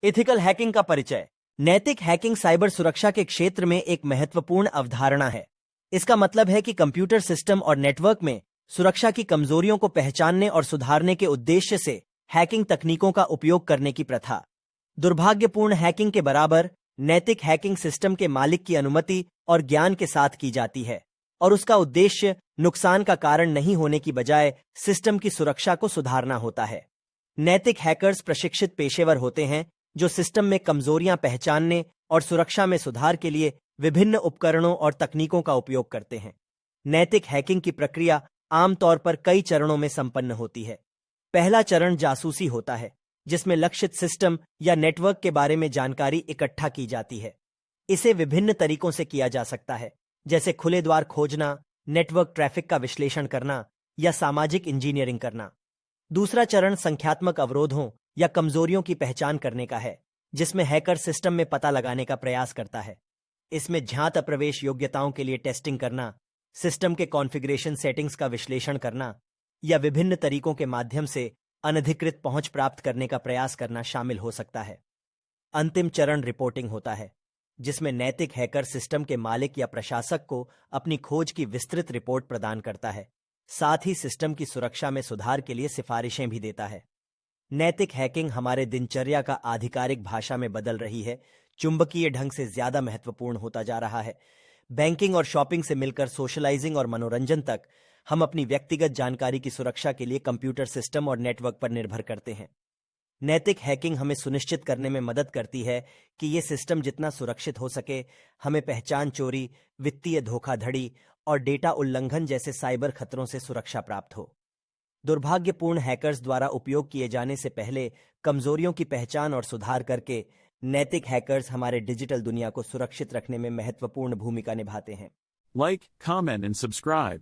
Ethical hacking का परिचय। नैतिक हैकिंग साइबर सुरक्षा के क्षेत्र में एक महत्वपूर्ण अवधारणा है। इसका मतलब है कि कंप्यूटर सिस्टम और नेटवर्क में सुरक्षा की कमजोरियों को पहचानने और सुधारने के उद्देश्य से हैकिंग तकनीकों का उपयोग करने की प्रथा। दुर्भाग्यपूर्ण हैकिंग के बराबर नैतिक हैकिंग सिस्टम के मालिक की अनुमति और ज्ञान के साथ की जाती है और उसका उद्देश्य नुकसान का कारण नहीं होने की बजाय सिस्टम की सुरक्षा को सुधारना होता है। नैतिक हैकर्स प्रशिक्षित पेशेवर होते हैं जो सिस्टम में कमजोरियां पहचानने और सुरक्षा में सुधार के लिए विभिन्न उपकरणों और तकनीकों का उपयोग करते हैं। नैतिक हैकिंग की प्रक्रिया आमतौर पर कई चरणों में संपन्न होती है। पहला चरण जासूसी होता है, जिसमें लक्षित सिस्टम या नेटवर्क के बारे में जानकारी इकट्ठा की जाती है। इसे विभिन्न तरीकों से किया जा सकता है, जैसे खुले द्वार खोजना, नेटवर्क ट्रैफिक का विश्लेषण करना या सामाजिक इंजीनियरिंग करना। दूसरा चरण संख्यात्मक अवरोधों या कमजोरियों की पहचान करने का है, जिसमें हैकर सिस्टम में पता लगाने का प्रयास करता है। इसमें ज्ञात अप्रवेश योग्यताओं के लिए टेस्टिंग करना, सिस्टम के कॉन्फ़िगरेशन सेटिंग्स का विश्लेषण करना या विभिन्न तरीकों के माध्यम से अनधिकृत पहुंच प्राप्त करने का प्रयास करना शामिल हो सकता है। अंतिम चरण रिपोर्टिंग होता है, जिसमें नैतिक हैकर सिस्टम के मालिक या प्रशासक को अपनी खोज की विस्तृत रिपोर्ट प्रदान करता है, साथ ही सिस्टम की सुरक्षा में सुधार के लिए सिफारिशें भी देता है। नैतिक हैकिंग हमारे दिनचर्या का आधिकारिक भाषा में बदल रही है, चुंबकीय ढंग से ज्यादा महत्वपूर्ण होता जा रहा है। बैंकिंग और शॉपिंग से मिलकर सोशलाइजिंग और मनोरंजन तक, हम अपनी व्यक्तिगत जानकारी की सुरक्षा के लिए कंप्यूटर सिस्टम और नेटवर्क पर निर्भर करते हैं। नैतिक हैकिंग हमें सुनिश्चित करने में मदद करती है कि ये सिस्टम जितना सुरक्षित हो सके, हमें पहचान चोरी, वित्तीय धोखाधड़ी और डेटा उल्लंघन जैसे साइबर खतरों से सुरक्षा प्राप्त हो। दुर्भाग्यपूर्ण हैकर्स द्वारा उपयोग किए जाने से पहले कमजोरियों की पहचान और सुधार करके नैतिक हैकर्स हमारे डिजिटल दुनिया को सुरक्षित रखने में महत्वपूर्ण भूमिका निभाते हैं। Like, comment and subscribe.